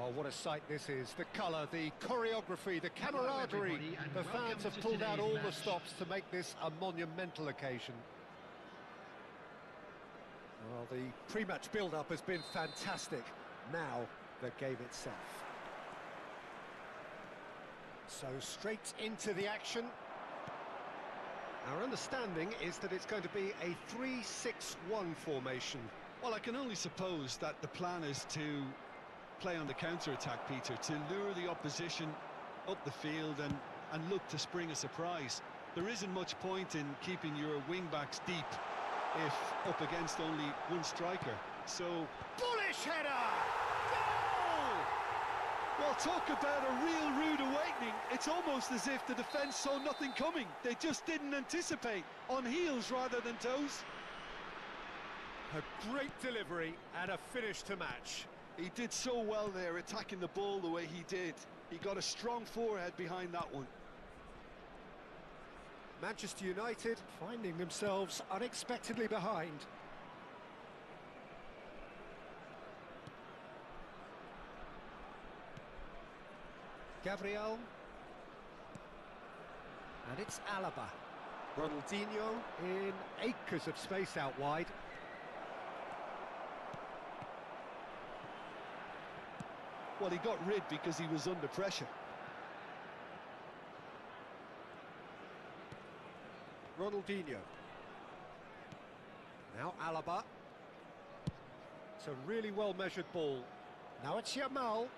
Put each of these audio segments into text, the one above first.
Oh, what a sight this is. The colour, the choreography, the camaraderie. The fans have pulled out all the stops to make this a monumental occasion. Well, the pre-match build-up has been fantastic. Now, the game itself. So, straight into the action. Our understanding is that it's going to be a 3-6-1 formation. Well, I can only suppose that the plan is to play on the counter-attack, Peter, to lure the opposition up the field and look to spring a surprise. There isn't much point in keeping your wing-backs deep if up against only one striker. So, bullish header! Goal! Well, talk about a real rude awakening. It's almost as if the defence saw nothing coming. They just didn't anticipate, on heels rather than toes. A great delivery and a finish to match. He did so well there, attacking the ball the way he did. He got a strong forehead behind that one. Manchester United finding themselves unexpectedly behind. Gabriel. And it's Alaba. Ronaldinho in acres of space out wide. Well, he got rid because he was under pressure. Ronaldinho. Now Alaba. It's a really well-measured ball. Now it's Yamal.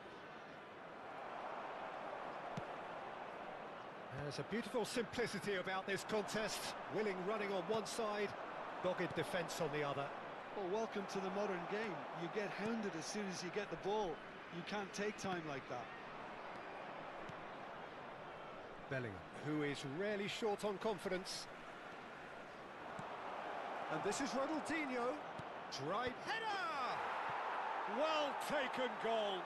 There's a beautiful simplicity about this contest. Willing running on one side, dogged defence on the other. Well, welcome to the modern game. You get hounded as soon as you get the ball. You can't take time like that. Bellingham, who is rarely short on confidence. And this is Ronaldinho. Drive header! Well taken goal.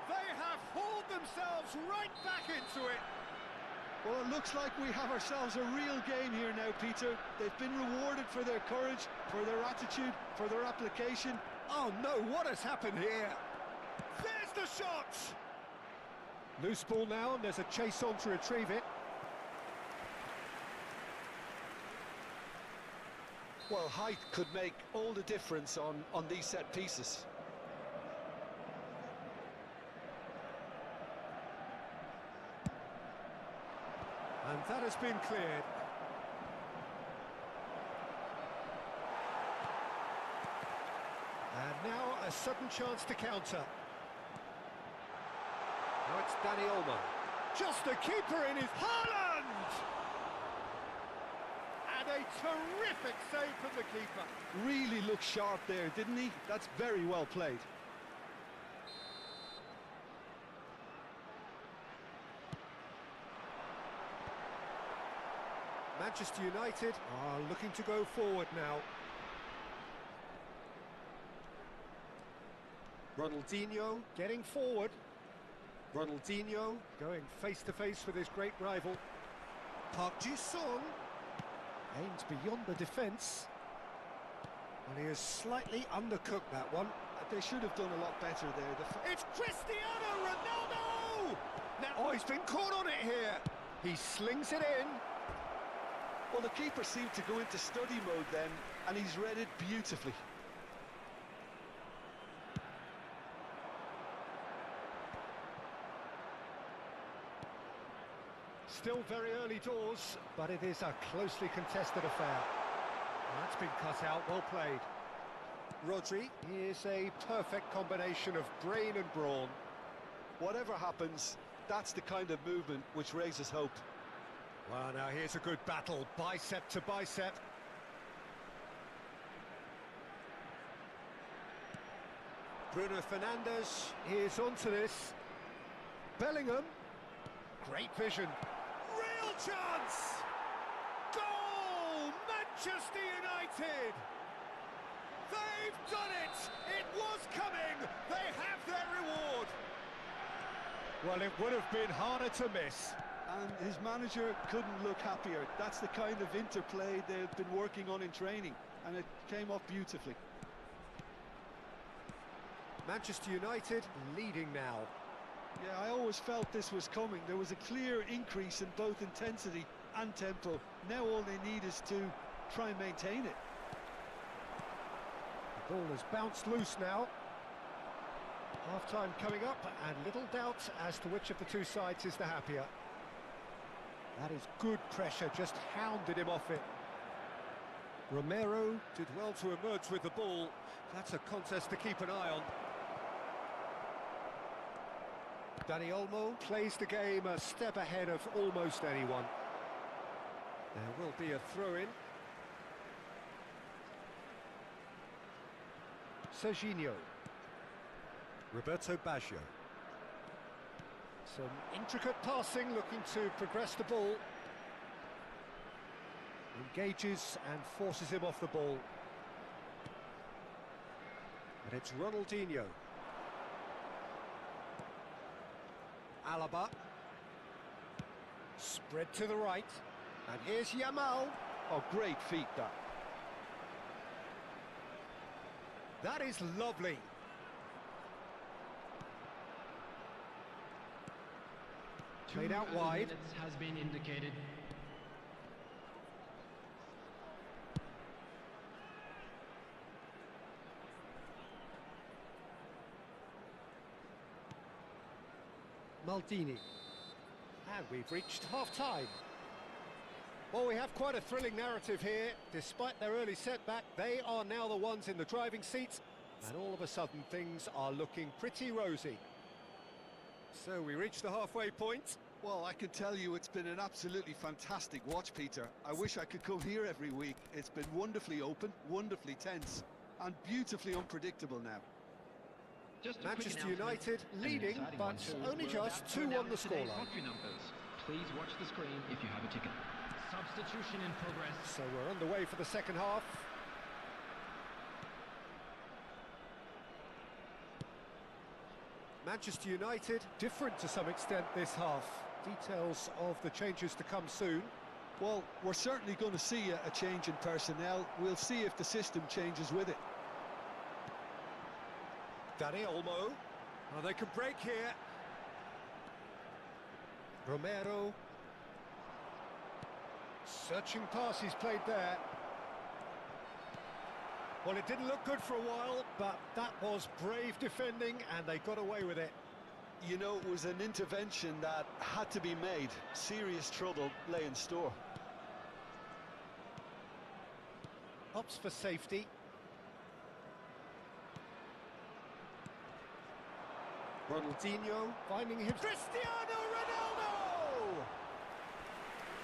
They have hauled themselves right back into it. Well, it looks like we have ourselves a real game here now, Peter. They've been rewarded for their courage, for their attitude, for their application. Oh no, what has happened here? There's the shot! Loose ball now, and there's a chase on to retrieve it. Well, height could make all the difference on these set pieces. And that has been cleared. And now a sudden chance to counter. Now it's Danny Olmo. Just the keeper in his... Haaland! And a terrific save from the keeper. Really looked sharp there, didn't he? That's very well played. Manchester United are looking to go forward now. Ronaldinho getting forward. Ronaldinho going face-to-face with his great rival. Park Ji-sung aims beyond the defence. Well, he has slightly undercooked that one. They should have done a lot better there. It's Cristiano Ronaldo! Now, oh, he's been caught on it here. He slings it in. Well, the keeper seemed to go into study mode then, and he's read it beautifully. Still very early doors, but it is a closely contested affair. That's been cut out, well played. Rodri is a perfect combination of brain and brawn. Whatever happens, that's the kind of movement which raises hope. Well, now here's a good battle, bicep to bicep. Bruno Fernandes is onto this. Bellingham, great vision. Real chance! Goal! Manchester United! They've done it! It was coming! They have their reward! Well, it would have been harder to miss. And his manager couldn't look happier. That's the kind of interplay they've been working on in training, and it came off beautifully. Manchester United leading now. Yeah, I always felt this was coming. There was a clear increase in both intensity and tempo. Now all they need is to try and maintain it. The ball has bounced loose now. Half-time coming up, and little doubt as to which of the two sides is the happier. That is good pressure, just hounded him off it. Romero did well to emerge with the ball. That's a contest to keep an eye on. Dani Olmo plays the game a step ahead of almost anyone. There will be a throw-in. Serginho. Roberto Baggio. Some intricate passing, looking to progress the ball. Engages and forces him off the ball. And it's Ronaldinho. Alaba. Spread to the right. And here's Yamal. Oh, great feat, that. That is lovely. Played out wide. Has been indicated. Maldini. And we've reached half-time. Well, we have quite a thrilling narrative here. Despite their early setback, they are now the ones in the driving seat, and all of a sudden things are looking pretty rosy. So we reach the halfway point. Well, I can tell you it's been an absolutely fantastic watch, Peter. I wish I could come here every week. It's been wonderfully open, wonderfully tense, and beautifully unpredictable now. Manchester United leading, but only just 2-1 the scoreline. Please watch the screen if you have a ticket. Substitution in progress. So we're underway for the second half. Manchester United different to some extent this half. Details of the changes to come soon. Well, we're certainly going to see a change in personnel. We'll see if the system changes with it. Dani Olmo. Oh, they can break here. Romero. Searching pass he's played there. Well, it didn't look good for a while, but that was brave defending, and they got away with it. You know, it was an intervention that had to be made. Serious trouble lay in store. Opts for safety. Ronaldinho finding him. Cristiano Ronaldo!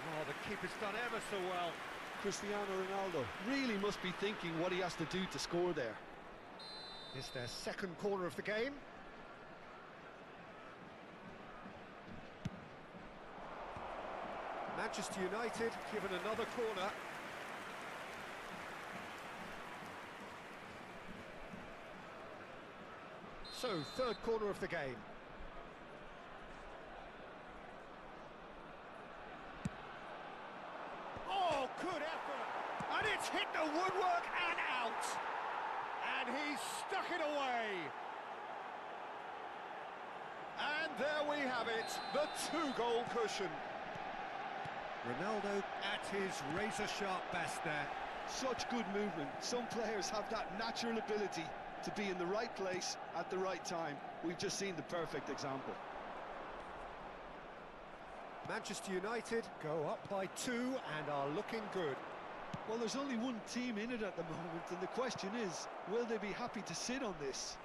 Oh, the keeper's done ever so well. Cristiano Ronaldo really must be thinking what he has to do to score there. It's their second corner of the game. Manchester United given another corner. So, third corner of the game. Oh, good effort! And it's hit the woodwork and out! And he's stuck it away! And there we have it, the two-goal cushion. Ronaldo at his razor-sharp best there. Such good movement. Some players have that natural ability to be in the right place at the right time. We've just seen the perfect example. Manchester United go up by 2 and are looking good. Well, there's only one team in it at the moment, and the question is, will they be happy to sit on this?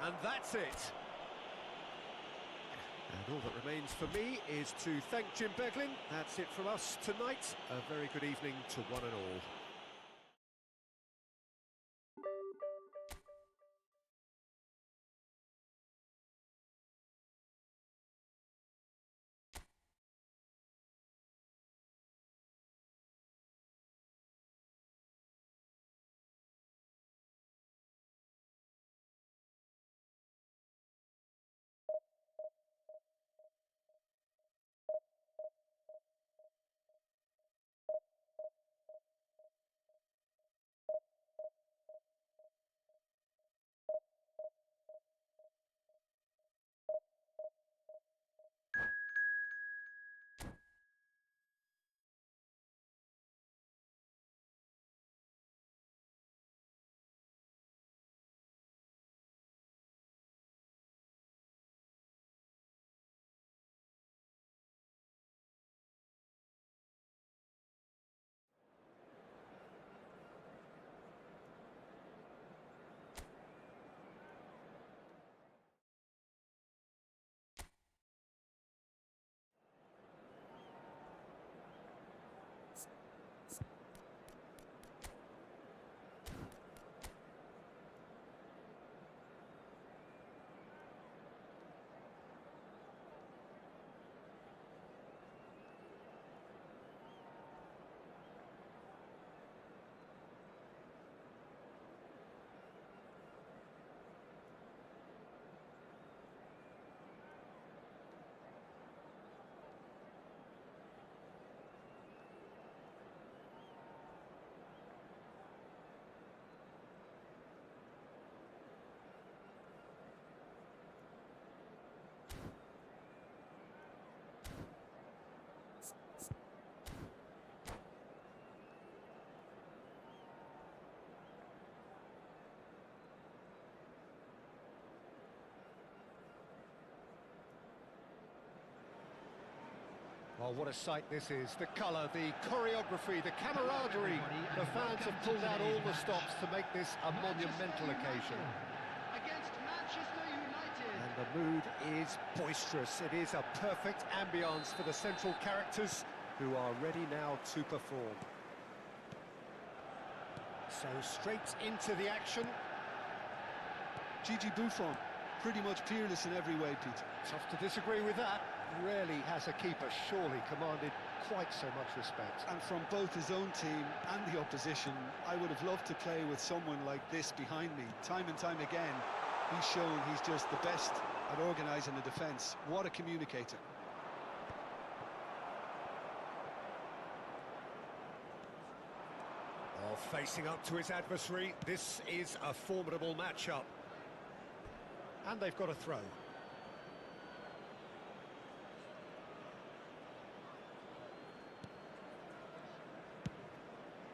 And that's it. And all that remains for me is to thank Jim Beglin. That's it from us tonight. A very good evening to one and all. Oh, what a sight this is. The colour, the choreography, the camaraderie. The fans have pulled out all the stops to make this a monumental occasion. Against Manchester United. And the mood is boisterous. It is a perfect ambience for the central characters who are ready now to perform. So straight into the action. Gigi Buffon, pretty much peerless in every way, Pete. Tough to disagree with that. Rarely has a keeper surely commanded quite so much respect. And from both his own team and the opposition, I would have loved to play with someone like this behind me. Time and time again, he's shown he's just the best at organising the defence. What a communicator. Oh, facing up to his adversary, this is a formidable matchup. And they've got a throw.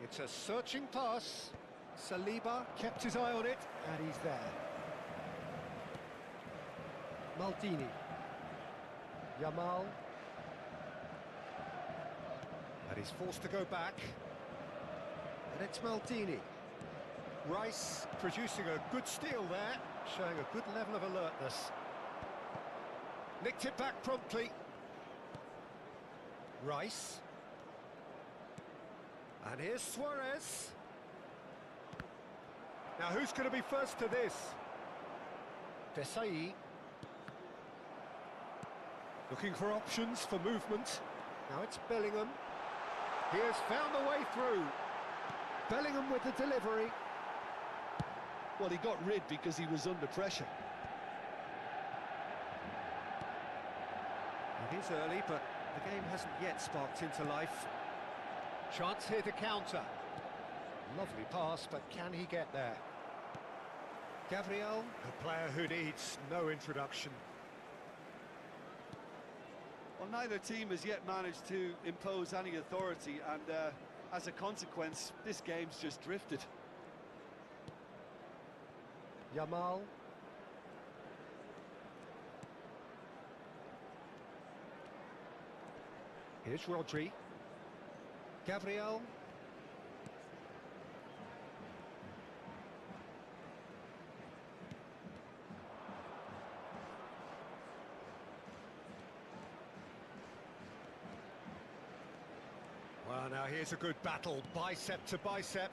It's a searching pass. Saliba kept his eye on it, and he's there. Maldini. Yamal. And he's forced to go back. And it's Maldini. Rice producing a good steal there, showing a good level of alertness. Nicked it back promptly. Rice. And here's Suarez. Now who's going to be first to this? Desai. Looking for options for movement. Now it's Bellingham. He has found the way through. Bellingham with the delivery. Well, he got rid because he was under pressure. It is early, but the game hasn't yet sparked into life. Chance here to counter. Lovely pass, but can he get there? Gabriel, a player who needs no introduction. Well, neither team has yet managed to impose any authority, and as a consequence, this game's just drifted. Yamal. Here's Rodri. Gabriel. Well, now here's a good battle, bicep to bicep.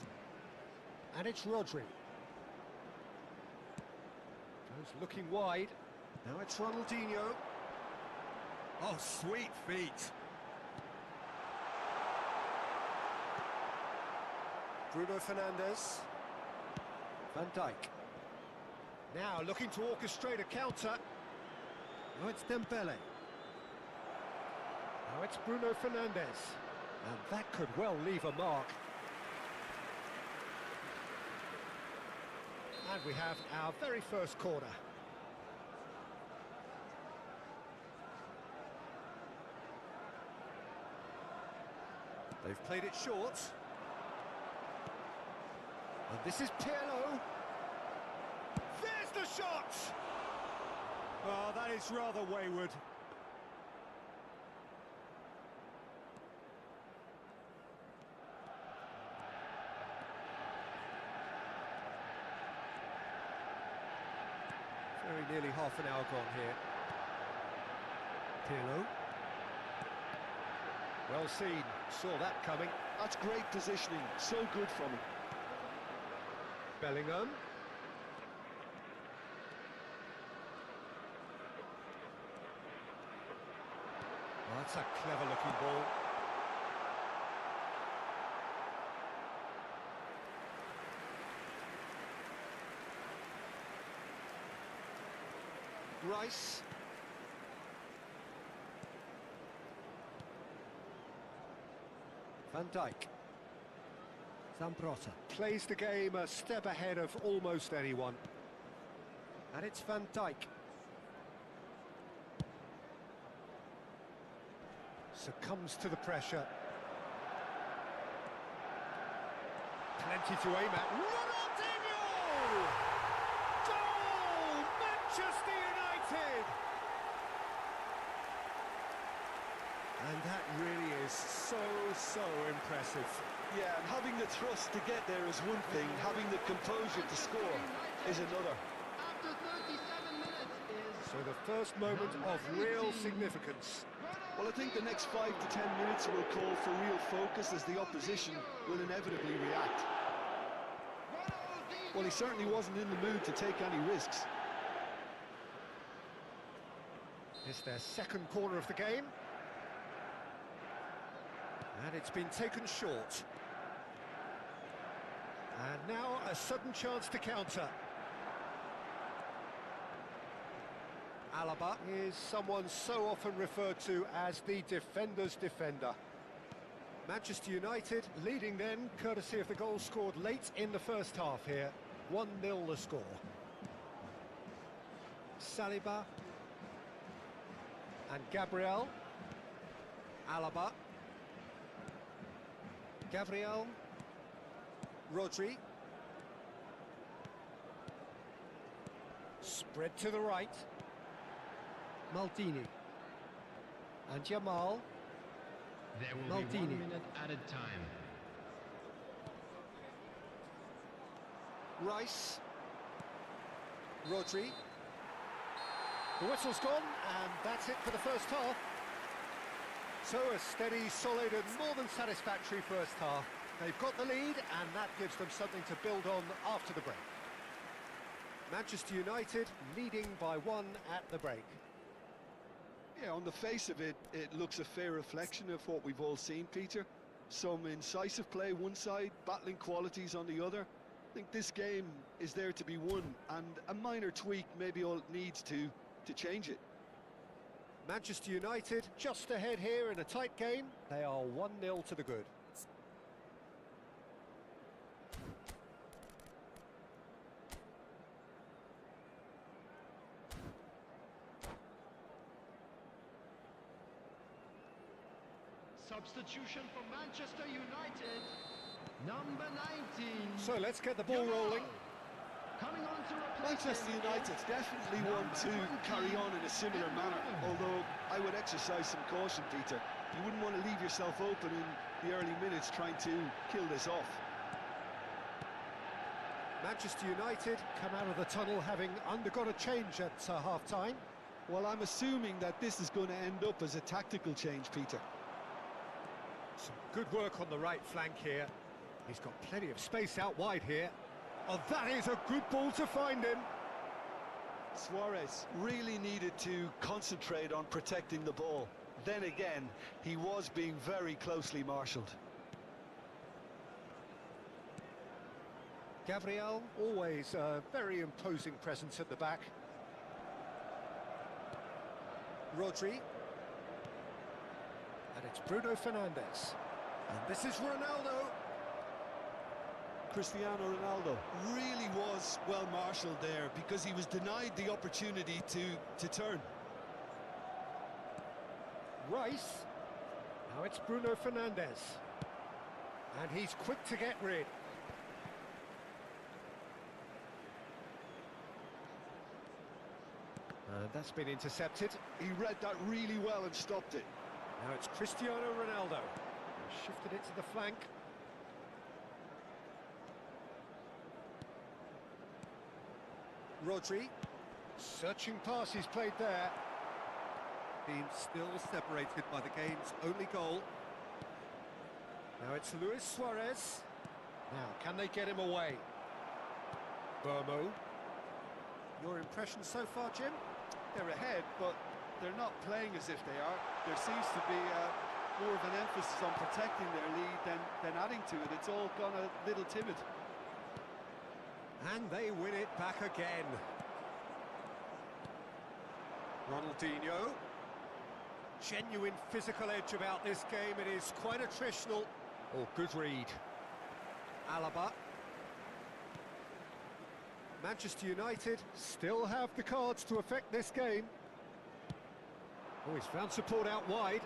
And it's Rodri. Goes looking wide. Now it's Ronaldinho. Oh, sweet feet. Bruno Fernandes. Van Dijk. Now looking to orchestrate a counter. Now it's Dembele. Now it's Bruno Fernandes. And that could well leave a mark. And we have our very first corner. They've played it short. And this is Pirlo. There's the shot! Oh, that is rather wayward. Very nearly half an hour gone here. Pirlo. Well seen, saw that coming. That's great positioning, so good from him. Bellingham. Oh, that's a clever looking ball. Rice. Van Dijk. Zambrotta plays the game a step ahead of almost anyone. And it's Van Dijk. Succumbs to the pressure. Plenty to aim at. Ronaldinho! Goal! Manchester United! And that really is so impressive. Yeah, and having the thrust to get there is one thing, having the composure to score is another. After 37 minutes is... So the first moment of real significance. Well, I think the next 5 to 10 minutes will call for real focus as the opposition will inevitably react. Well, he certainly wasn't in the mood to take any risks. It's their second corner of the game. And it's been taken short. And now a sudden chance to counter. Alaba is someone so often referred to as the defender's defender. Manchester United leading then, courtesy of the goal scored late in the first half here. 1-0 the score. Saliba. And Gabriel. Alaba. Gabriel. Rodri. Spread to the right. Maldini. And Jamal. There will be 1 minute added time. Rice. Rodri. The whistle's gone, and that's it for the first half. So a steady, solid and more than satisfactory first half. They've got the lead, and that gives them something to build on after the break. Manchester United leading by 1 at the break. Yeah, on the face of it, it looks a fair reflection of what we've all seen, Peter. Some incisive play one side, battling qualities on the other. I think this game is there to be won, and a minor tweak maybe all it needs to change it. Manchester United just ahead here in a tight game. They are 1-0 to the good. Substitution for Manchester United. Number 19. So let's get the ball rolling. Coming on to replace Manchester United definitely want to carry on in a similar manner, although I would exercise some caution, Peter. You wouldn't want to leave yourself open in the early minutes trying to kill this off. Manchester United come out of the tunnel having undergone a change at half-time. Well, I'm assuming that this is going to end up as a tactical change, Peter. Some good work on the right flank here. He's got plenty of space out wide here. Oh, that is a good ball to find him. Suarez really needed to concentrate on protecting the ball. Then again, he was being very closely marshalled. Gabriel, always a very imposing presence at the back. Rodri. And it's Bruno Fernandes. And this is Ronaldo. Cristiano Ronaldo really was well marshalled there because he was denied the opportunity to turn. Rice. Now it's Bruno Fernandes. And he's quick to get rid. And that's been intercepted. He read that really well and stopped it. Now it's Cristiano Ronaldo. Shifted it to the flank. Rodri. Searching pass he's played there. Team still separated by the game's only goal. Now it's Luis Suarez. Now, can they get him away? Burmo. Your impression so far, Jim? They're ahead, but they're not playing as if they are. There seems to be more of an emphasis on protecting their lead than adding to it. It's all gone a little timid. And they win it back again. Ronaldinho. Genuine physical edge about this game. It is quite attritional. Oh, good read. Alaba. Manchester United still have the cards to affect this game. Oh, he's found support out wide.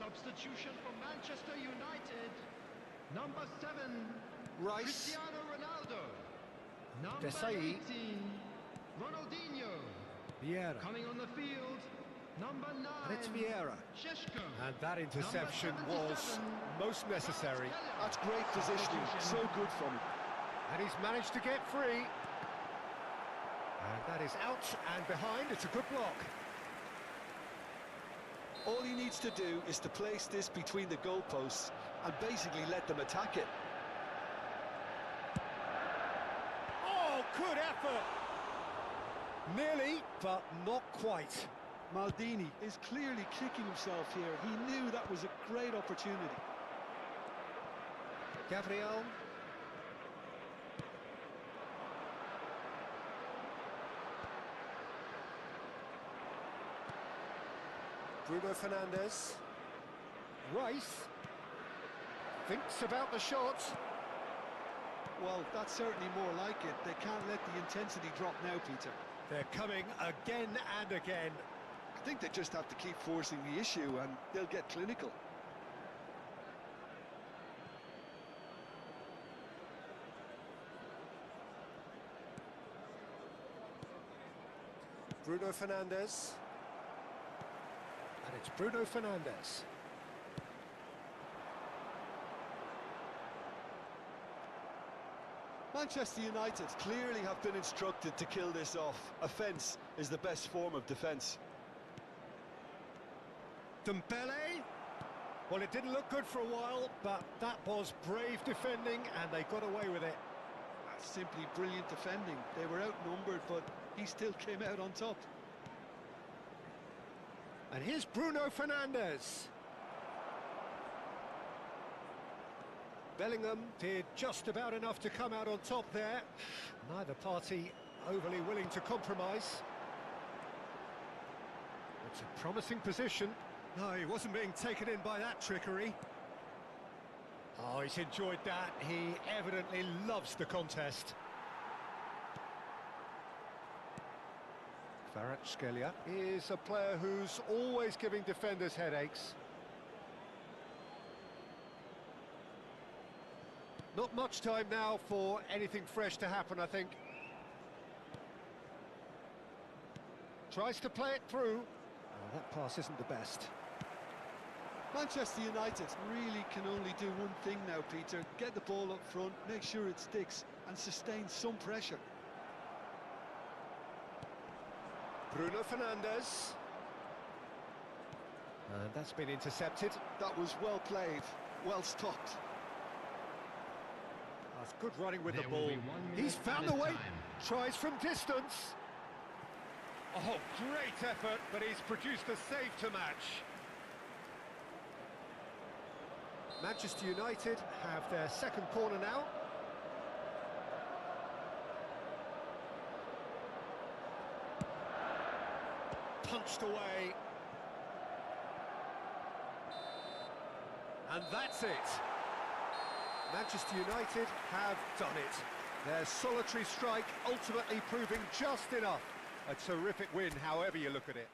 Substitution for Manchester United. Number 7, Rice. Cristiano Ronaldo. Number Desai. 18, Ronaldinho. Vieira. Coming on the field, number 9, And it's Vieira. Šeško. And that interception Number was 77, most necessary. That's great positioning, so good from him. And he's managed to get free. And that is out and behind. It's a good block. All he needs to do is to place this between the goalposts and basically let them attack it. Oh, good effort! Nearly, but not quite. Maldini is clearly kicking himself here. He knew that was a great opportunity. Gabriel. Bruno Fernandes. Rice. Thinks about the shot. Well, that's certainly more like it. They can't let the intensity drop now, Peter. They're coming again and again. I think they just have to keep forcing the issue and they'll get clinical. Bruno Fernandes. And it's Bruno Fernandes. Manchester United clearly have been instructed to kill this off. Offence is the best form of defence. Dembele. Well, it didn't look good for a while, but that was brave defending and they got away with it. That's simply brilliant defending. They were outnumbered, but he still came out on top. And here's Bruno Fernandes. Bellingham did just about enough to come out on top there. Neither party overly willing to compromise. It's a promising position. No, he wasn't being taken in by that trickery. Oh, he's enjoyed that. He evidently loves the contest. Kvaratskhelia is a player who's always giving defenders headaches. Not much time now for anything fresh to happen, I think. Tries to play it through. Oh, that pass isn't the best. Manchester United really can only do one thing now, Peter. Get the ball up front, make sure it sticks, and sustain some pressure. Bruno Fernandes. And that's been intercepted. That was well played, well stopped. That's good running with There the will ball. be 1 minute He's found a added way. time. Tries from distance. Oh, great effort, but he's produced a save to match. Manchester United have their second corner now. Punched away. And that's it. Manchester United have done it. Their solitary strike ultimately proving just enough. A terrific win, however you look at it.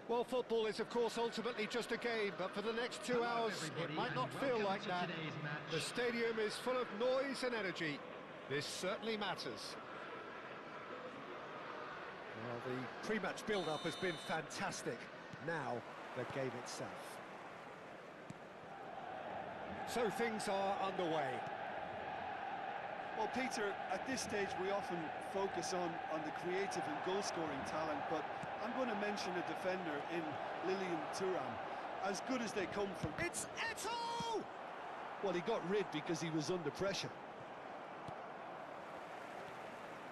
Well, football is, of course, ultimately just a game, but for the next 2 hours, it might not feel like that. The stadium is full of noise and energy. This certainly matters. Well, the pre-match build-up has been fantastic. Now, the game itself. So things are underway. Well, Peter, at this stage we often focus on the creative and goal-scoring talent, but I'm going to mention a defender in Lilian Thuram. As good as they come from... It's Eto'o! Well, he got rid because he was under pressure.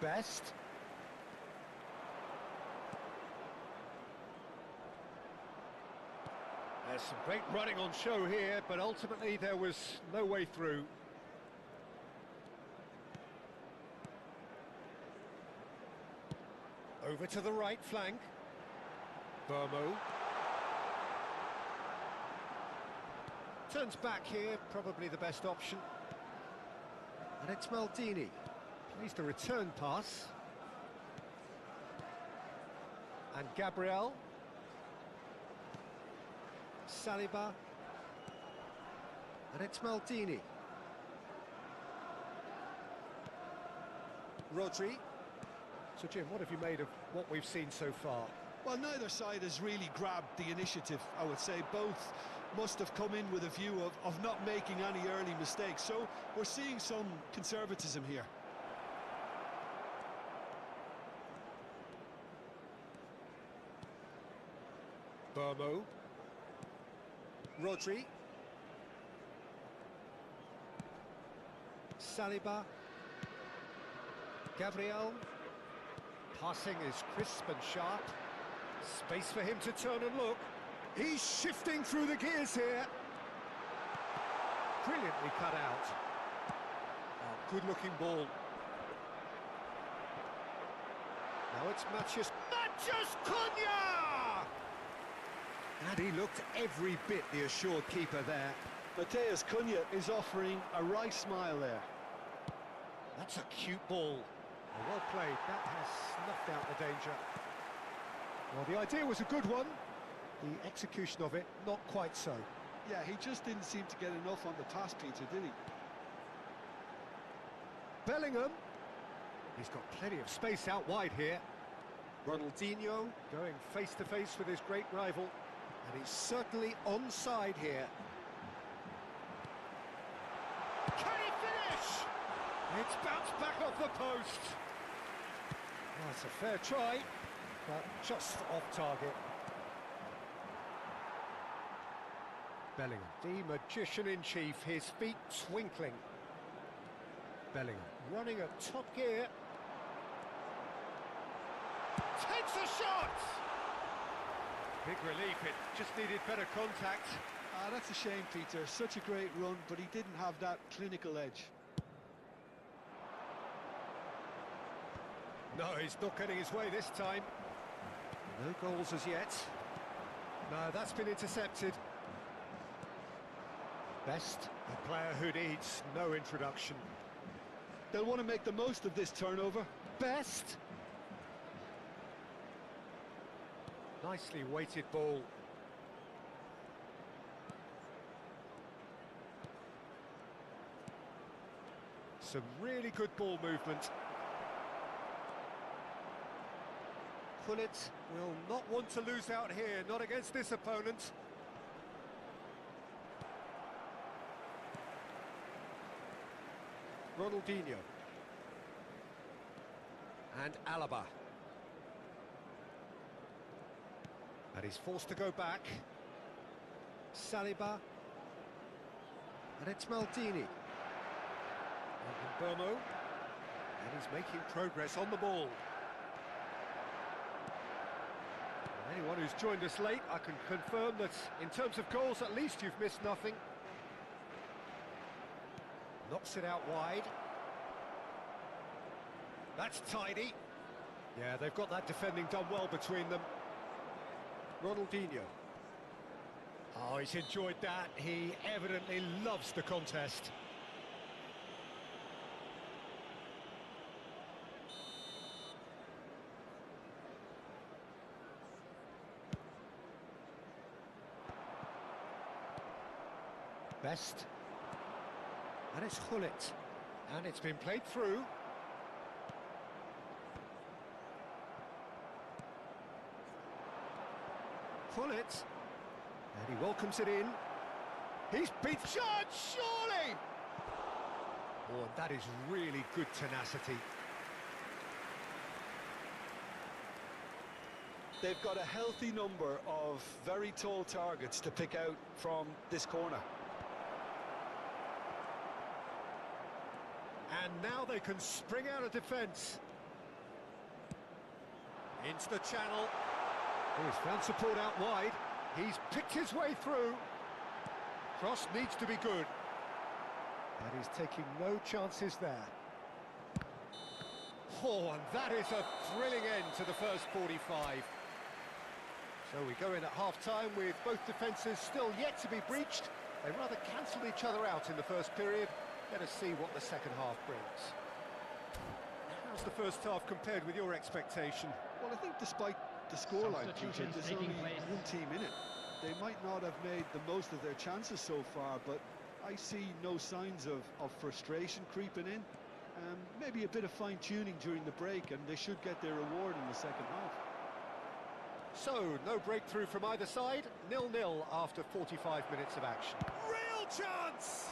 Best. There's some great running on show here, but ultimately there was no way through. Over to the right flank. Burmo. Turns back here, probably the best option. And it's Maldini. Plays the return pass. And Gabriel. Saliba. And it's Maldini. Rodri. So, Jim, what have you made of what we've seen so far? Well, neither side has really grabbed the initiative, I would say. Both must have come in with a view of not making any early mistakes. So we're seeing some conservatism here. Burmo. Rodri. Saliba. Gabriel. Passing is crisp and sharp. Space for him to turn and look. He's shifting through the gears here. Brilliantly cut out. Oh, good-looking ball. Now it's Mathias Cunha! And he looked every bit the assured keeper there. Mathias Cunha is offering a right smile there. That's a cute ball. Well played, that has snuffed out the danger. Well, the idea was a good one. The execution of it, not quite so. Yeah, he just didn't seem to get enough on the pass, Peter, did he? Bellingham. He's got plenty of space out wide here. Ronaldinho going face-to-face with his great rival. And he's certainly onside here. Can he finish? It's bounced back off the post. Oh, it's a fair try, but just off target. Bellingham, the magician-in-chief, his feet twinkling. Bellingham running at top gear. Takes a shot! Big relief, it just needed better contact. Ah, that's a shame, Peter. Such a great run, but he didn't have that clinical edge. No, he's not getting his way this time. No goals as yet. No, that's been intercepted. Best, a player who needs no introduction. They'll want to make the most of this turnover. Best. Nicely weighted ball. Some really good ball movement. Pullet will not want to lose out here, not against this opponent. Ronaldinho. And Alaba. And he's forced to go back. Saliba. And it's Maldini. And Burmo. And he's making progress on the ball. Anyone who's joined us late, I can confirm that in terms of goals, at least you've missed nothing. Knocks it out wide. That's tidy. Yeah, they've got that defending done well between them. Ronaldinho. Oh, he's enjoyed that. He evidently loves the contest. Best. And it's Gullit. And it's been played through. Gullit. And he welcomes it in. He's beat shot, surely! Oh, and that is really good tenacity. They've got a healthy number of very tall targets to pick out from this corner. And now they can spring out of defence. Into the channel. He's found support out wide. He's picked his way through. Cross needs to be good. And he's taking no chances there. Oh, and that is a thrilling end to the first 45. So we go in at half-time with both defences still yet to be breached. They rather cancelled each other out in the first period. Let us see what the second half brings. How's the first half compared with your expectation? Well, I think despite the scoreline, Peter, there's only one team in it. They might not have made the most of their chances so far, but I see no signs of frustration creeping in. Maybe a bit of fine-tuning during the break, and they should get their reward in the second half. So, no breakthrough from either side, 0-0 after 45 minutes of action. Real chance!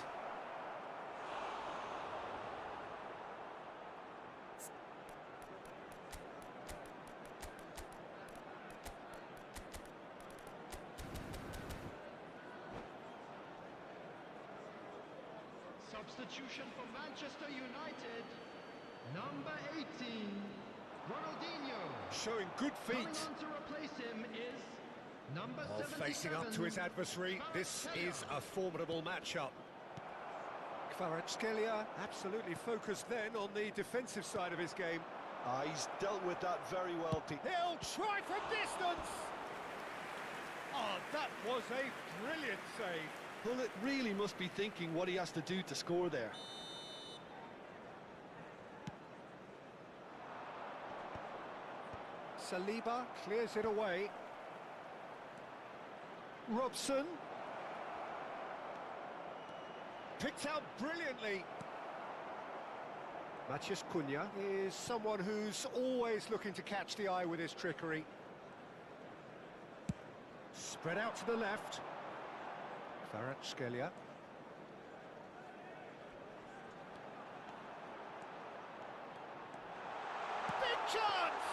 Substitution for Manchester United. Number 18, Ronaldinho. Showing good feet. Coming on to replace him is number 77. Facing up to his adversary, this is a formidable matchup. Kvaratskhelia absolutely focused then on the defensive side of his game. He's dealt with that very well, Pete. He'll try for distance! Oh, that was a brilliant save. Gullit really must be thinking what he has to do to score there. Saliba clears it away. Robson. Picked out brilliantly. Matheus Cunha is someone who's always looking to catch the eye with his trickery. Spread out to the left. Kvaratskhelia. Big chance!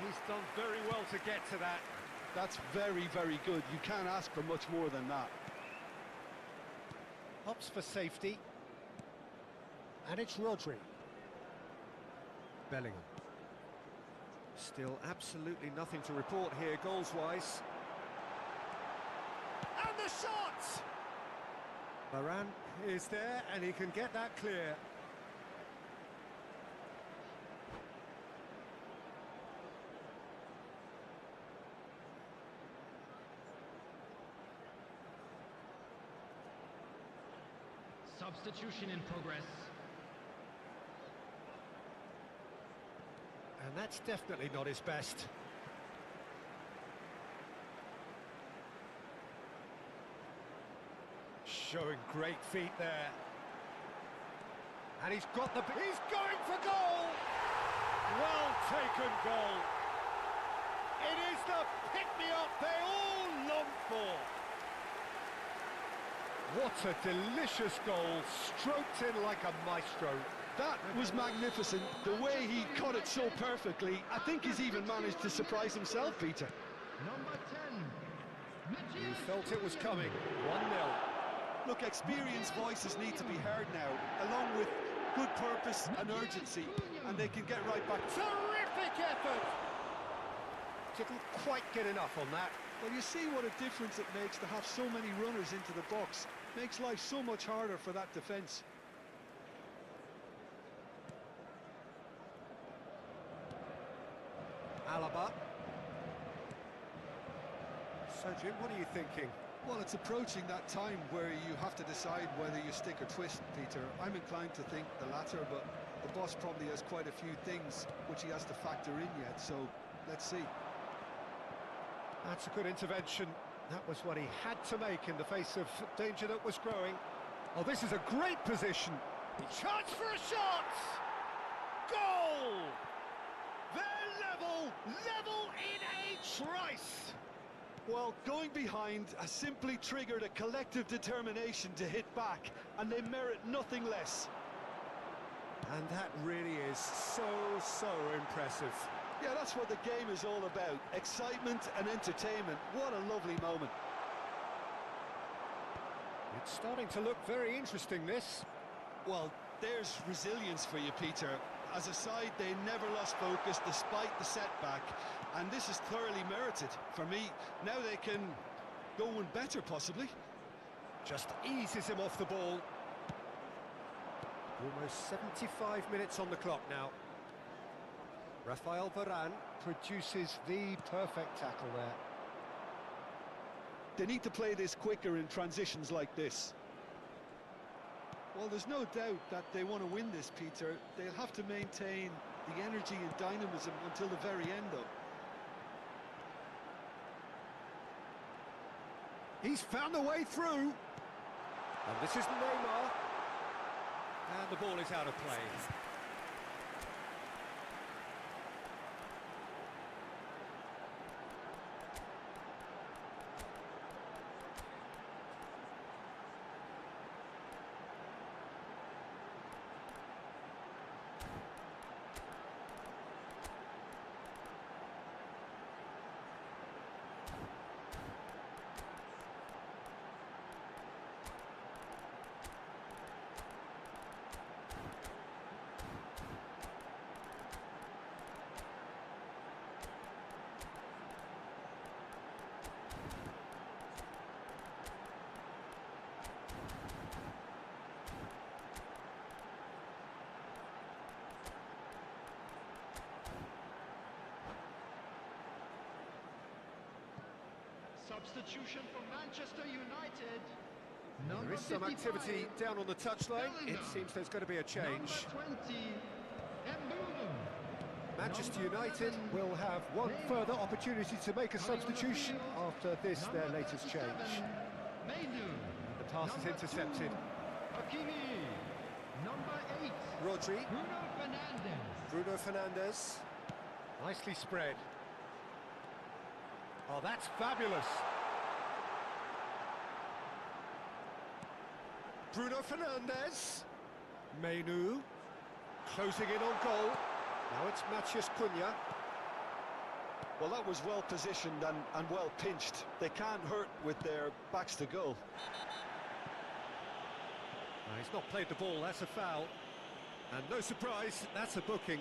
He's done very well to get to that. That's very, very good. You can't ask for much more than that. Opts for safety. And it's Rodri. Bellingham. Still absolutely nothing to report here, goals-wise. And the shot! Varane is there, and he can get that clear. Substitution in progress. And that's definitely not his best. Showing great feet there. And he's got the... He's going for goal! Well taken goal. It is the pick-me-up they all long for. What a delicious goal, stroked in like a maestro. That was magnificent. The way he cut it so perfectly, I think he's even managed to surprise himself, Peter. Number 10, He felt it was coming. 1-0. Look, experienced voices need to be heard now, along with good purpose and urgency, and they can get right back. Terrific effort! Didn't quite get enough on that. Well, you see what a difference it makes to have so many runners into the box. Makes life so much harder for that defence. Alaba. So, Jim, what are you thinking? Well, it's approaching that time where you have to decide whether you stick or twist, Peter. I'm inclined to think the latter, but the boss probably has quite a few things which he has to factor in yet, so let's see. That's a good intervention. That was what he had to make in the face of danger that was growing. Oh, this is a great position. Chance for a shot! Goal! They're level in a trice! Well, going behind has simply triggered a collective determination to hit back, and they merit nothing less. And that really is so impressive. Yeah, that's what the game is all about. Excitement and entertainment. What a lovely moment. It's starting to look very interesting, this. Well, there's resilience for you, Peter. As a side, they never lost focus despite the setback, and this is thoroughly merited. For me, now they can go one better, possibly. Just eases him off the ball. Almost 75 minutes on the clock now. Rafael Varane produces the perfect tackle there. They need to play this quicker in transitions like this. Well, there's no doubt that they want to win this, Peter. They'll have to maintain the energy and dynamism until the very end, though. He's found the way through. And this is Neymar. And the ball is out of play. Substitution for Manchester United. There is some activity down on the touchline. It seems there's going to be a change. Number 20, Manchester United will have one further opportunity to make a substitution after this, their latest change. The pass is intercepted. Hakimi. Number 8, Rodri. Bruno Fernandes. Bruno Fernandes. Nicely spread. Oh, that's fabulous. Bruno Fernandes. Menu. Closing in on goal. Now it's Matheus Cunha. Well, that was well positioned and well pinched. They can't hurt with their backs to goal. He's not played the ball, that's a foul. And no surprise, that's a booking.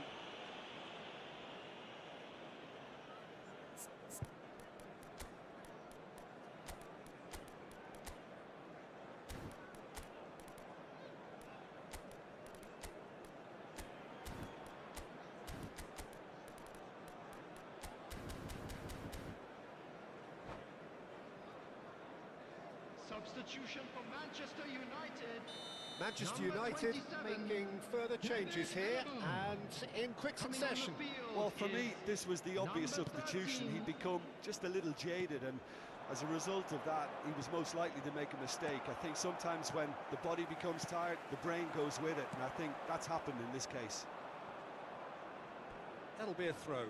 Substitution for Manchester United. Manchester Number United 27, making further changes here and in quick succession. Well, for me, this was the obvious substitution. He'd become just a little jaded, and as a result of that, he was most likely to make a mistake. I think sometimes when the body becomes tired, the brain goes with it, and I think that's happened in this case. That'll be a throw.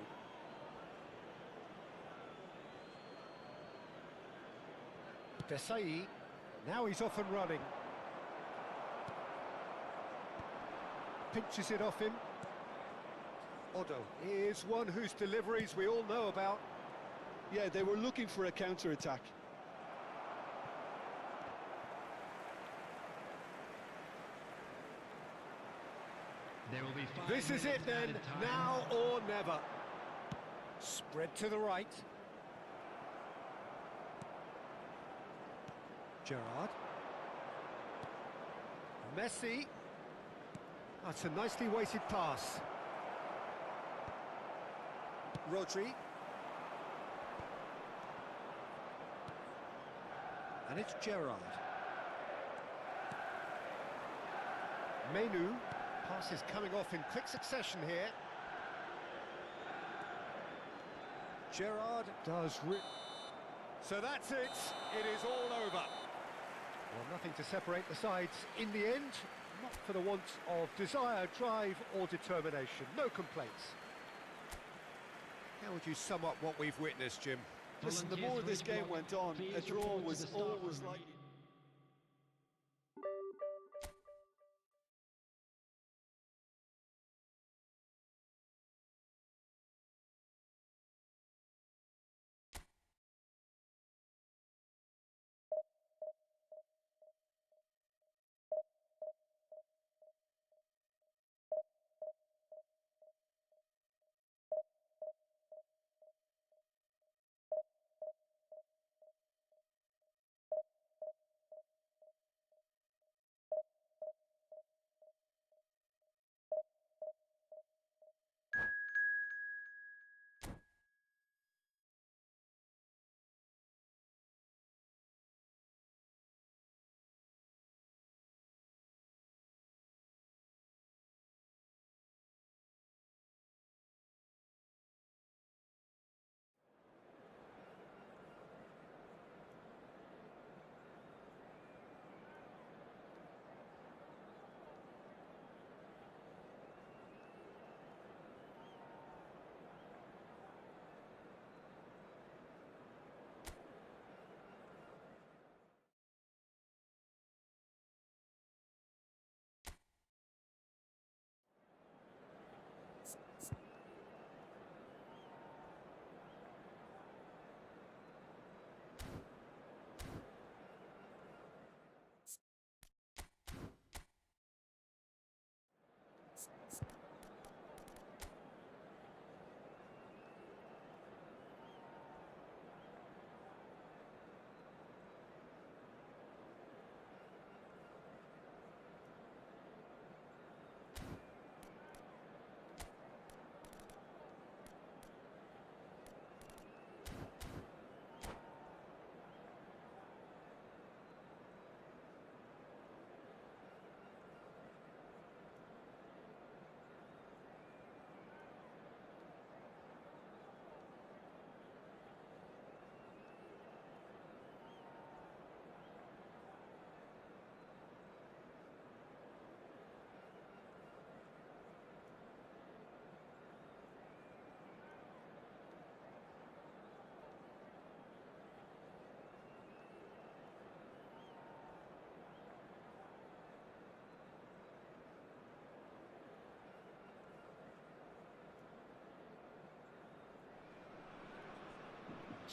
Desai, now he's off and running. Pinches it off him. Odo is one whose deliveries we all know about. Yeah, they were looking for a counter-attack. There will be 5 This is it minutes then, added time. now or never. Spread to the right. Gerrard. Messi. That's a nicely weighted pass. Rodri. And it's Gerrard. Menu. Pass is coming off in quick succession here. Gerrard does So that's it. It is all over. Well, nothing to separate the sides in the end. Not for the want of desire, drive or determination. No complaints. How would you sum up what we've witnessed, Jim? Listen, the more this game went on, a draw was always like...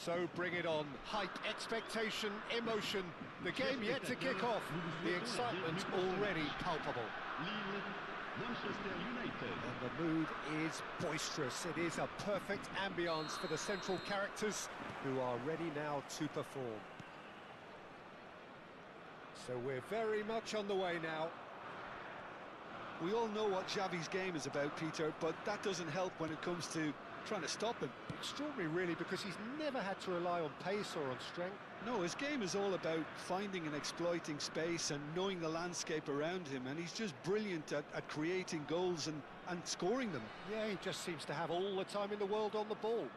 So bring it on. Hype, expectation, emotion. The game yet to kick off. The excitement already palpable. And the mood is boisterous. It is a perfect ambience for the central characters who are ready now to perform. So we're very much on the way now. We all know what Xavi's game is about, Peter, but that doesn't help when it comes to trying to stop him. Extraordinary, really, because he's never had to rely on pace or on strength. No, his game is all about finding and exploiting space and knowing the landscape around him, and he's just brilliant at creating goals and scoring them. Yeah, he just seems to have all the time in the world on the ball.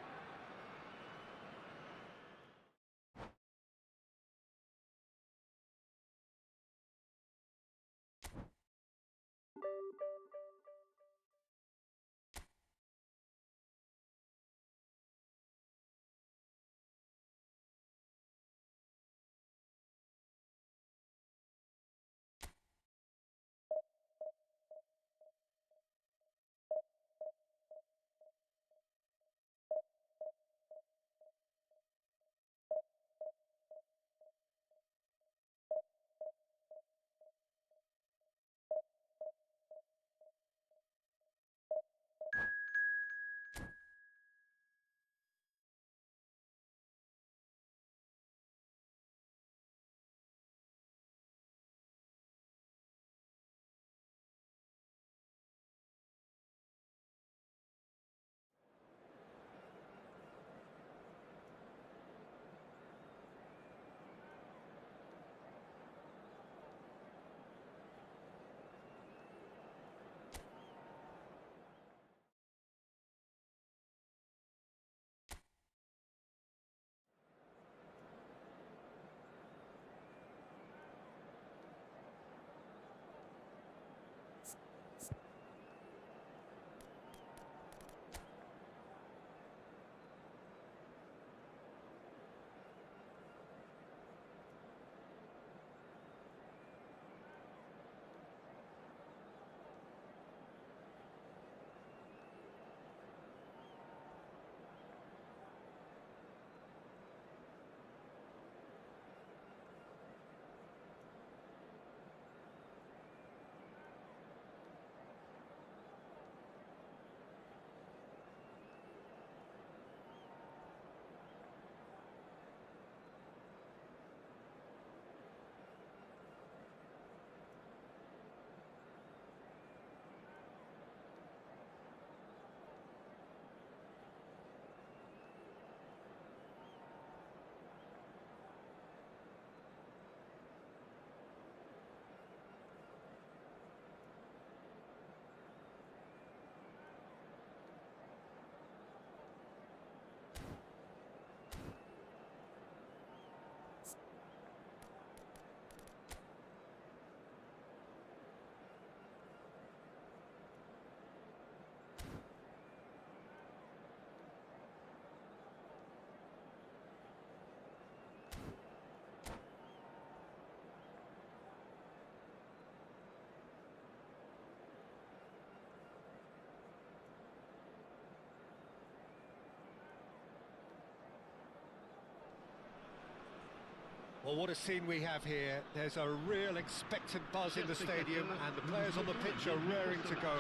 Well, what a scene we have here. There's a real expectant buzz in the stadium, and the players on the pitch are raring to go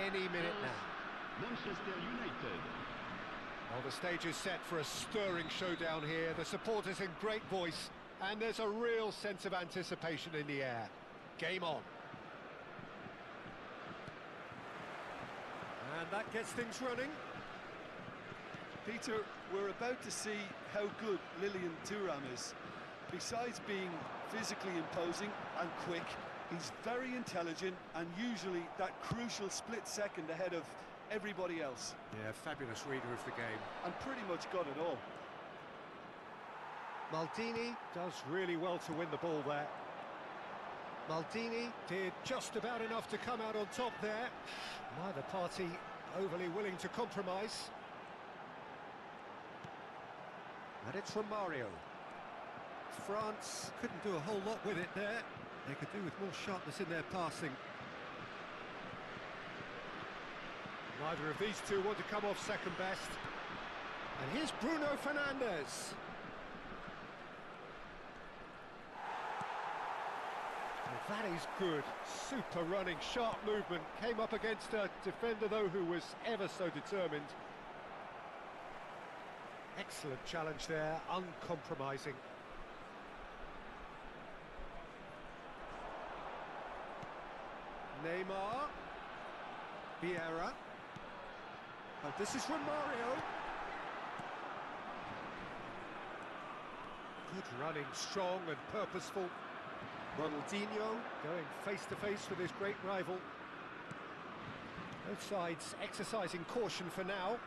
any minute now. Manchester United. Well, the stage is set for a stirring showdown here. The supporters in great voice, and there's a real sense of anticipation in the air. Game on. And that gets things running. Peter, we're about to see how good Lilian Thuram is. Besides being physically imposing and quick, he's very intelligent and usually that crucial split second ahead of everybody else. Yeah, fabulous reader of the game. And pretty much got it all. Maldini does really well to win the ball there. Maldini did just about enough to come out on top there. Neither party overly willing to compromise. And it's from Mario. France couldn't do a whole lot with it there. They could do with more sharpness in their passing. Neither of these two want to come off second best. And here's Bruno Fernandes. Well, that is good. Super running, sharp movement. Came up against a defender, though, who was ever so determined. Excellent challenge there, uncompromising. Neymar. Vieira. And this is from Mario. Good running, strong and purposeful. Ronaldinho going face-to-face with his great rival. Both sides exercising caution for now.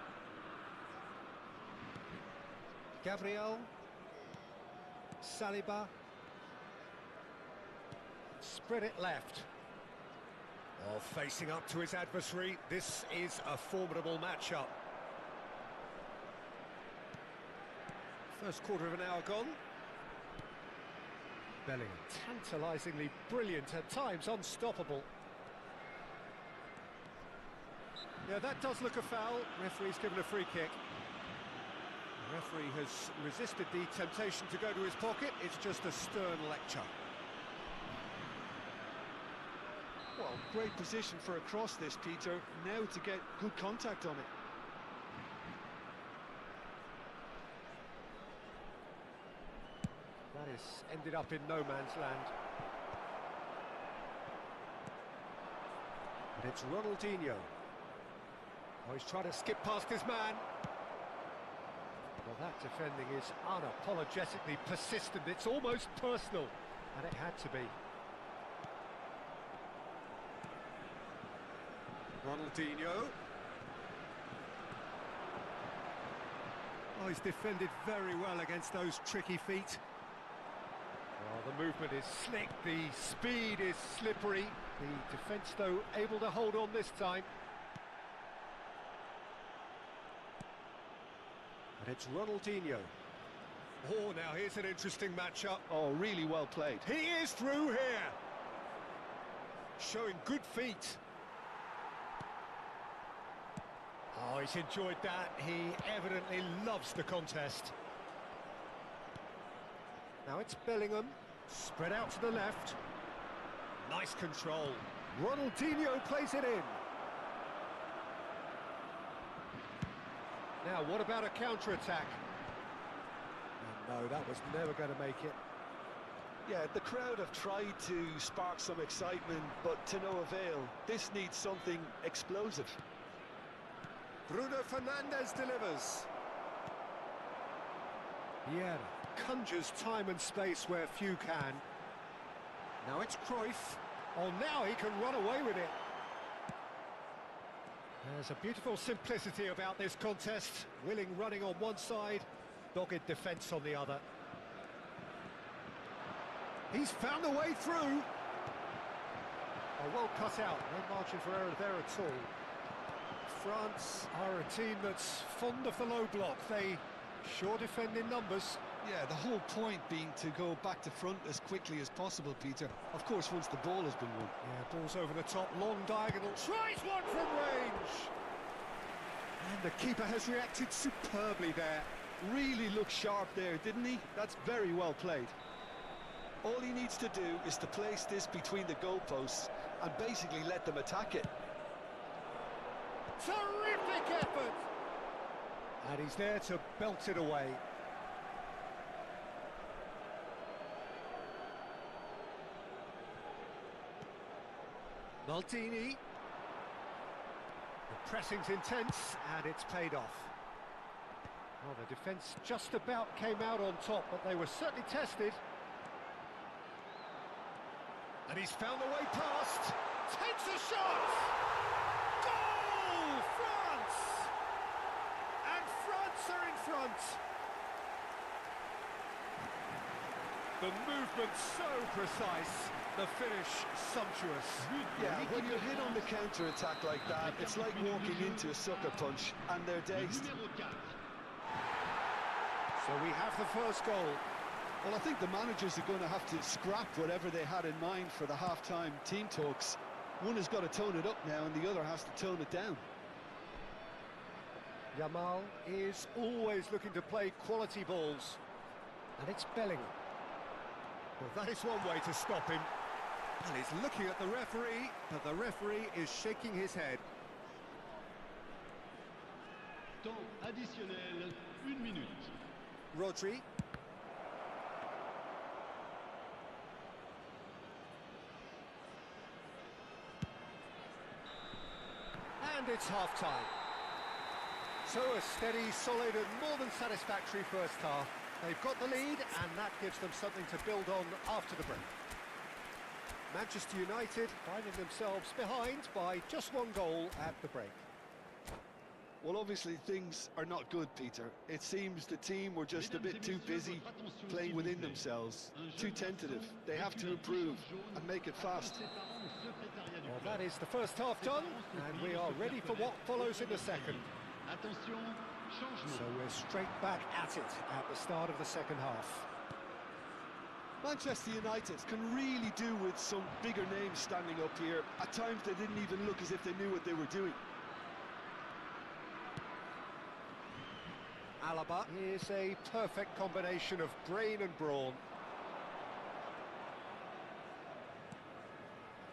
Gabriel. Saliba. Spread it left. Oh, facing up to his adversary, this is a formidable matchup. First quarter of an hour gone. Bellingham, tantalisingly brilliant, at times unstoppable. Yeah, that does look a foul. Referee's given a free kick. The referee has resisted the temptation to go to his pocket. It's just a stern lecture. Well, great position for a cross this, Peter. Now to get good contact on it. That has ended up in no man's land. And it's Ronaldinho. Oh, he's trying to skip past his man. Well, that defending is unapologetically persistent. It's almost personal, and it had to be. Ronaldinho. Oh, he's defended very well against those tricky feet. Oh, the movement is slick, the speed is slippery. The defence, though, able to hold on this time. And it's Ronaldinho. Oh, now here's an interesting matchup. Oh, really well played. He is through here. Showing good feet. Oh, he's enjoyed that. He evidently loves the contest. Now it's Bellingham. Spread out to the left. Nice control. Ronaldinho plays it in. Now, what about a counter-attack? No, that was never going to make it. Yeah, the crowd have tried to spark some excitement, but to no avail. This needs something explosive. Bruno Fernandes delivers. Yeah, conjures time and space where few can. Now it's Cruyff. Oh, now he can run away with it. There's a beautiful simplicity about this contest. Willing running on one side, dogged defence on the other. He's found a way through. Oh, well cut out. No margin for error there at all. France are a team that's fond of the low block. They sure defend in numbers. Yeah, the whole point being to go back to front as quickly as possible, Peter. Of course, once the ball has been won. Yeah, ball's over the top, long diagonal, tries one from range! And the keeper has reacted superbly there. Really looked sharp there, didn't he? That's very well played. All he needs to do is to place this between the goalposts and basically let them attack it. Terrific effort! And he's there to belt it away. Maldini. The pressing's intense, and it's paid off. Well, the defence just about came out on top, but they were certainly tested. And he's found the way past. Takes a shot! Goal! France! And France are in front. The movement so precise, the finish sumptuous. Yeah, when you're hit on the counter-attack like that, it's like walking into a sucker punch and they're dazed. So we have the first goal. Well, I think the managers are going to have to scrap whatever they had in mind for the half-time team talks. One has got to tone it up now and the other has to tone it down. Yamal is always looking to play quality balls. And it's Bellingham. Well, that is one way to stop him. And he's looking at the referee, but the referee is shaking his head. Temps additionnel, 1 minute. Rodri. And it's half-time. So a steady, solid and more than satisfactory first half. They've got the lead and that gives them something to build on after the break. Manchester United finding themselves behind by just 1 goal at the break. Well, obviously things are not good, Peter. It seems the team were just a bit too busy playing within themselves, too tentative. They have to improve and make it fast. Well, that is the first half done, and we are ready for what follows in the second. So we're straight back at it at the start of the second half. Manchester United can really do with some bigger names standing up here. At times they didn't even look as if they knew what they were doing. Alaba is a perfect combination of brain and brawn.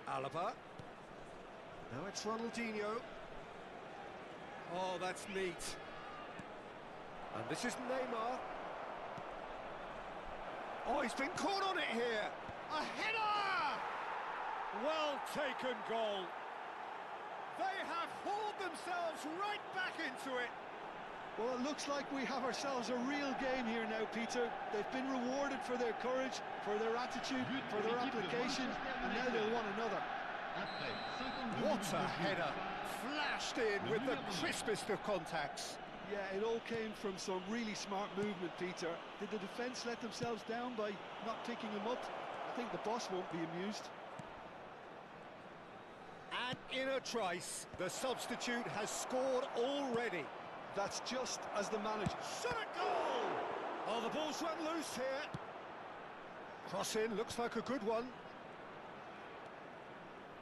Alaba. Now it's Ronaldinho. Oh, that's neat. And this is Neymar. Oh, he's been caught on it here. A header! Well taken goal. They have hauled themselves right back into it. Well, it looks like we have ourselves a real game here now, Peter. They've been rewarded for their courage, for their attitude, for their application, and now they'll want another. What a header! Flashed in with the crispest of contacts. Yeah, it all came from some really smart movement, Peter. Did the defence let themselves down by not picking him up? I think the boss won't be amused. And in a trice, the substitute has scored already. That's just as the manager... Shot a goal! Oh, the ball's run loose here. Cross in, looks like a good one.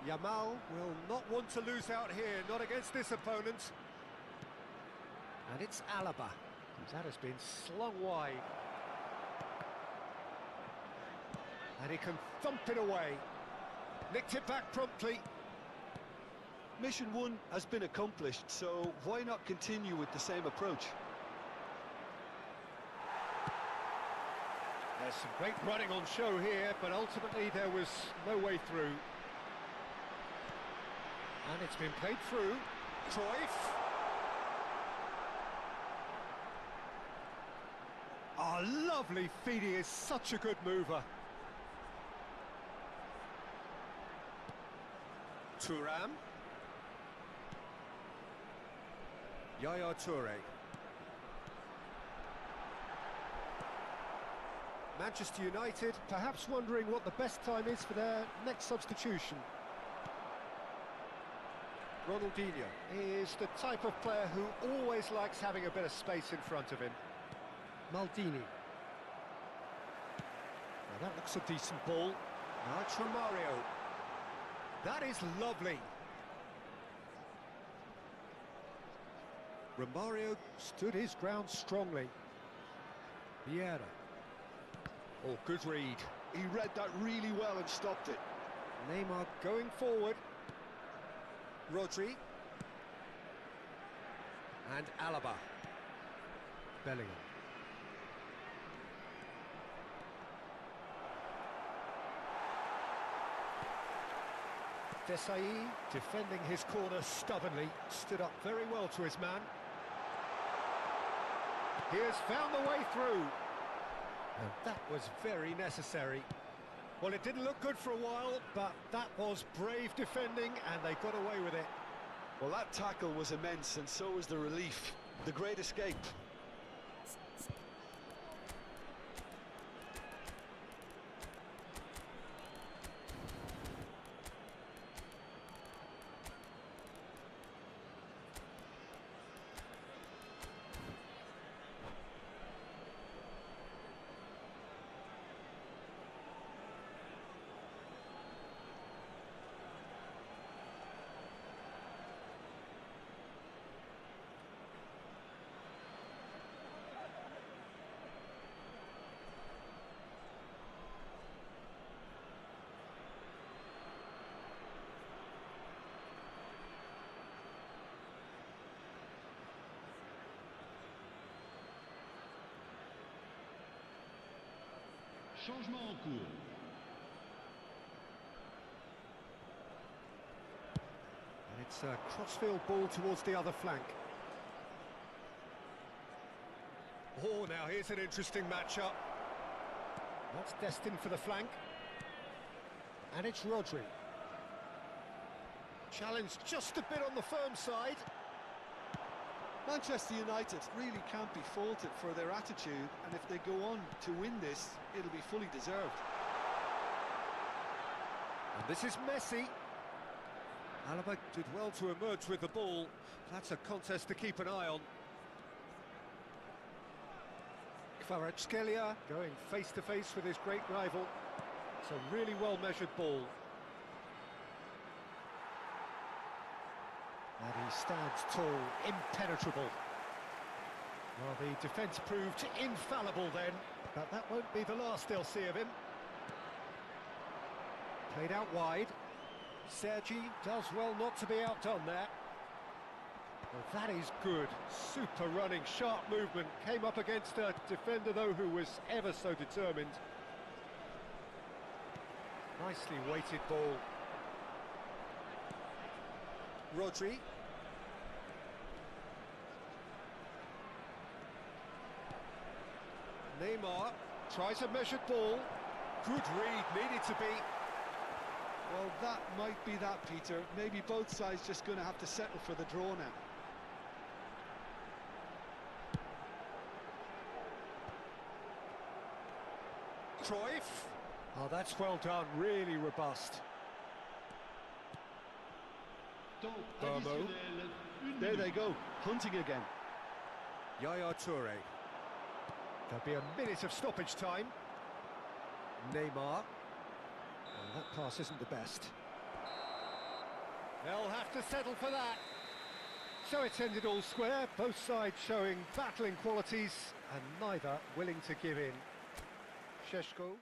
Yamal will not want to lose out here, not against this opponent. And it's Alaba. That has been slung wide. And he can thump it away. Nicked it back promptly. Mission 1 has been accomplished, so why not continue with the same approach? There's some great running on show here, but ultimately there was no way through. And it's been played through. Cruyff. Oh, lovely feed. He is such a good mover. Thuram. Yaya Toure. Manchester United perhaps wondering what the best time is for their next substitution. Ronaldinho is the type of player who always likes having a bit of space in front of him. Maldini. Now that looks a decent ball. Now it's Romario. That is lovely. Romario stood his ground strongly. Vieira. Oh, good read. He read that really well and stopped it. Neymar going forward. Rodri. And Alaba. Bellingham. Desai, defending his corner stubbornly, stood up very well to his man. He has found the way through. And that was very necessary. Well, it didn't look good for a while, but that was brave defending, and they got away with it. Well, that tackle was immense, and so was the relief. The great escape. Changement en cours. And it's a crossfield ball towards the other flank. Oh, now here's an interesting matchup. That's destined for the flank. And it's Rodri. Challenged just a bit on the firm side. Manchester United really can't be faulted for their attitude, and if they go on to win this, it'll be fully deserved. And this is Messi. Alaba did well to emerge with the ball. That's a contest to keep an eye on. Kvaratskhelia going face-to-face with his great rival. It's a really well-measured ball. And he stands tall, impenetrable. Well, the defence proved infallible then, but that won't be the last they'll see of him. Played out wide. Sergi does well not to be outdone there. Well, that is good. Super running, sharp movement. Came up against a defender, though, who was ever so determined. Nicely weighted ball. Rodri. Neymar tries a measured ball. Good read, needed to be. Well, that might be that, Peter. Maybe both sides just going to have to settle for the draw now. Cruyff. Oh, that's well done, really robust. Additionnel, une There minute. they go, hunting again. Yaya Toure. There'll be a minute of stoppage time. Neymar. Well, that pass isn't the best. They'll have to settle for that. So it's ended all square, both sides showing battling qualities and neither willing to give in. Šeško.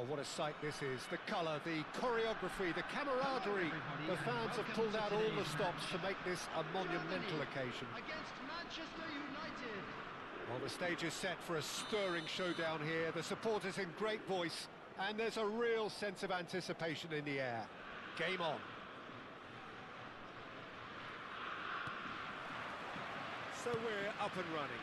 Oh, what a sight this is. The colour, the choreography, the camaraderie. The fans have pulled out all the stops to make this a monumental occasion. Against Manchester United. Well, the stage is set for a stirring showdown here. The supporters in great voice, and there's a real sense of anticipation in the air. Game on. So we're up and running.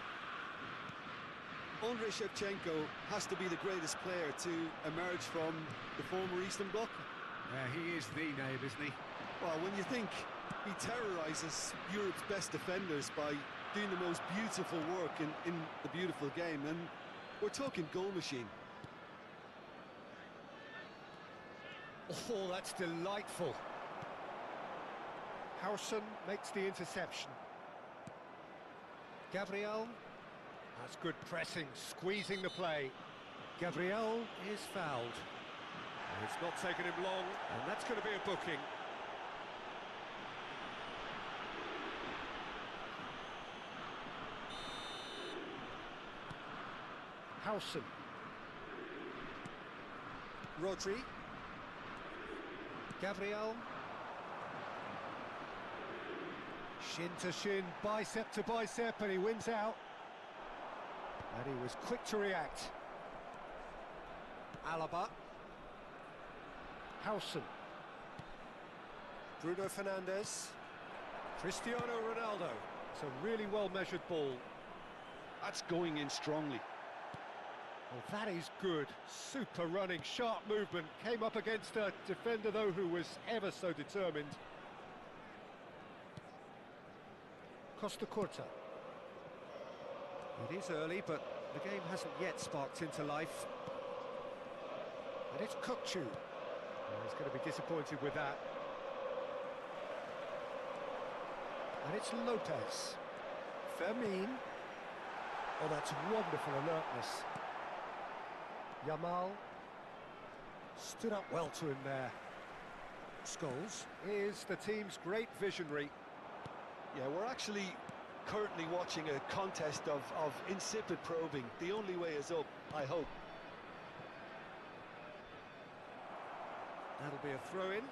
Andrei Shevchenko has to be the greatest player to emerge from the former Eastern Bloc. Yeah, he is the name, isn't he? Well, when you think he terrorises Europe's best defenders by doing the most beautiful work in the beautiful game, and we're talking goal machine. Oh, that's delightful. Howson makes the interception. Gabriel has good pressing, squeezing the play. Gabriel is fouled. It's not taken him long, and that's going to be a booking. Howson. Rodri. Gabriel. Shin to shin, bicep to bicep, and he wins out. And he was quick to react. Alaba. Howson. Bruno Fernandes. Cristiano Ronaldo. It's a really well-measured ball. That's going in strongly. Well, that is good. Super running, sharp movement. Came up against a defender, though, who was ever so determined. Costa Curta. It is early, but the game hasn't yet sparked into life. And it's Kukçu. Well, he's going to be disappointed with that. And it's Lopez. Fermin. Oh, that's wonderful alertness. Yamal stood up well to him there. Scholes is the team's great visionary. Yeah, we're actually currently watching a contest of insipid probing. The only way is up, I hope. That'll be a throw-in.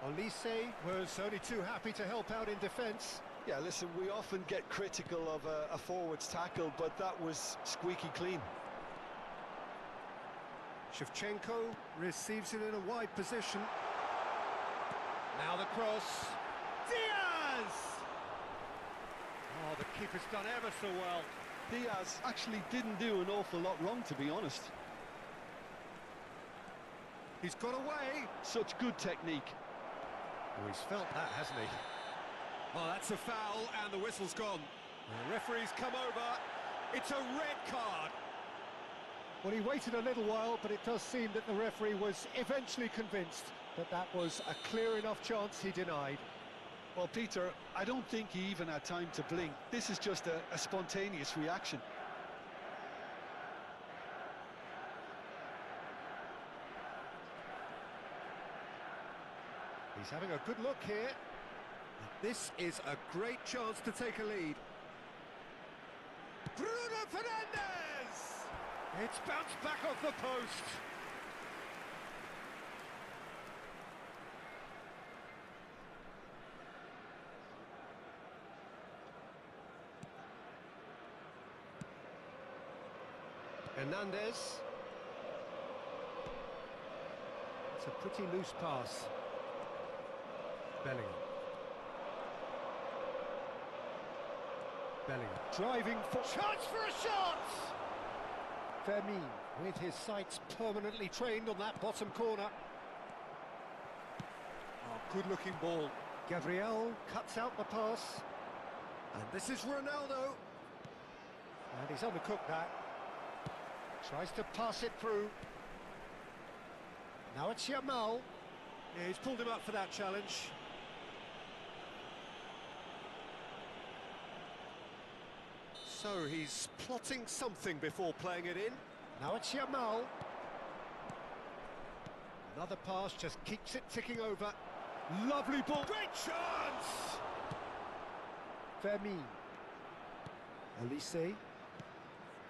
Olise was only too happy to help out in defence. Yeah, listen, we often get critical of a forward's tackle, but that was squeaky clean. Shevchenko receives it in a wide position. Now the cross. Diaz! Oh, the keeper's done ever so well. Diaz actually didn't do an awful lot wrong, to be honest. He's got away. Such good technique. Oh, he's felt that, hasn't he? Oh, that's a foul, and the whistle's gone. The referee's come over. It's a red card. Well, he waited a little while, but it does seem that the referee was eventually convinced that that was a clear enough chance he denied. Well, Peter, I don't think he even had time to blink. This is just a spontaneous reaction. He's having a good look here. This is a great chance to take a lead. Bruno Fernandes! It's bounced back off the post. Hernandez. It's a pretty loose pass. Bellingham. Driving for... Chance for a shot! Fermin, with his sights permanently trained on that bottom corner. Oh, good-looking ball. Gabriel cuts out the pass. And this is Ronaldo. And he's undercooked that. Tries to pass it through. Now it's Yamal. Yeah, he's pulled him up for that challenge. So he's plotting something before playing it in. Now it's Yamal. Another pass just keeps it ticking over. Lovely ball. Great chance! Fermin. Olise.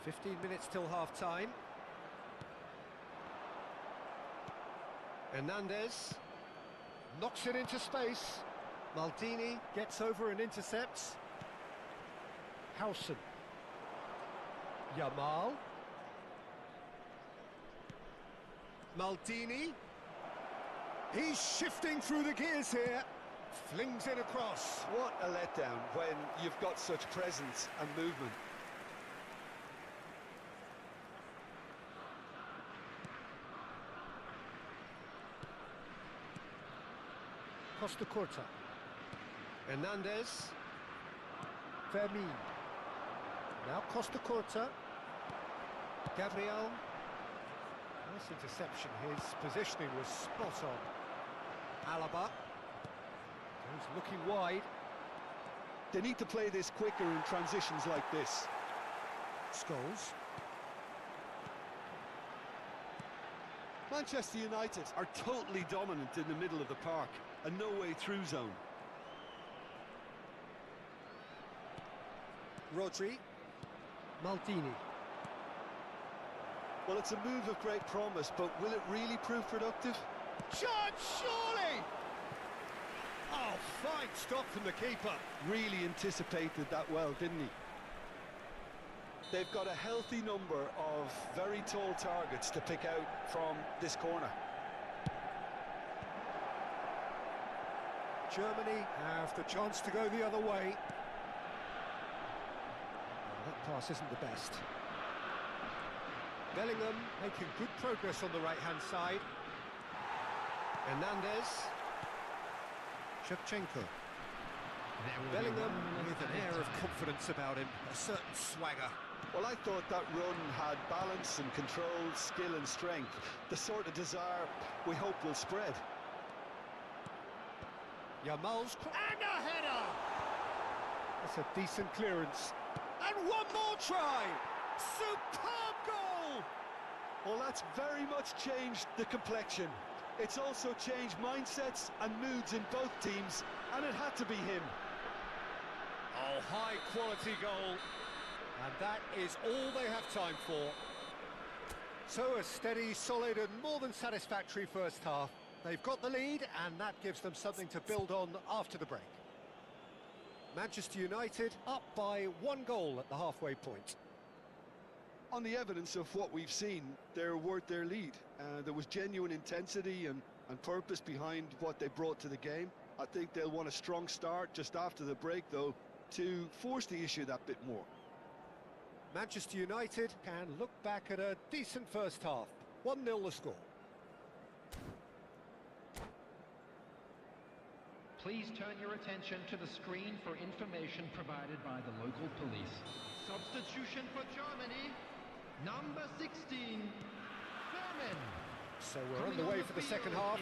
15 minutes till half-time. Hernandez knocks it into space. Maldini gets over and intercepts. Howson. Yamal. Maldini. He's shifting through the gears here. Flings it across. What a letdown when you've got such presence and movement. Costa Curta. Hernandez. Fermin. Now Costa Curta. Gabriel. Nice interception. His positioning was spot on. Alaba. He's looking wide. They need to play this quicker in transitions like this. Scholes. Manchester United are totally dominant in the middle of the park, a no-way-through zone. Rodri. Maldini. Well, it's a move of great promise, but will it really prove productive? Shot, surely! Oh, fine stop from the keeper. Really anticipated that well, didn't he? They've got a healthy number of very tall targets to pick out from this corner. Germany have the chance to go the other way. That pass isn't the best. Bellingham making good progress on the right-hand side. Hernandez. Shevchenko. Bellingham with an air of confidence about him, a certain swagger. Well, I thought that run had balance and control, skill and strength, the sort of desire we hope will spread. Yamal's... and a header! That's a decent clearance. And one more try! Superb goal! Well, that's very much changed the complexion. It's also changed mindsets and moods in both teams, and it had to be him. Oh, high-quality goal. And that is all they have time for. So a steady, solid and more than satisfactory first half. They've got the lead, and that gives them something to build on after the break. Manchester United up by 1 goal at the halfway point. On the evidence of what we've seen, they're worth their lead. There was genuine intensity and purpose behind what they brought to the game. I think they'll want a strong start just after the break, though, to force the issue that bit more. Manchester United can look back at a decent first half. 1-0 the score. Please turn your attention to the screen for information provided by the local police. Substitution for Germany, number 16, Fermin. So we're on the way for the second half.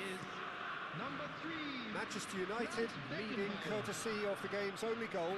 Number 3, Manchester United leading courtesy of the game's only goal.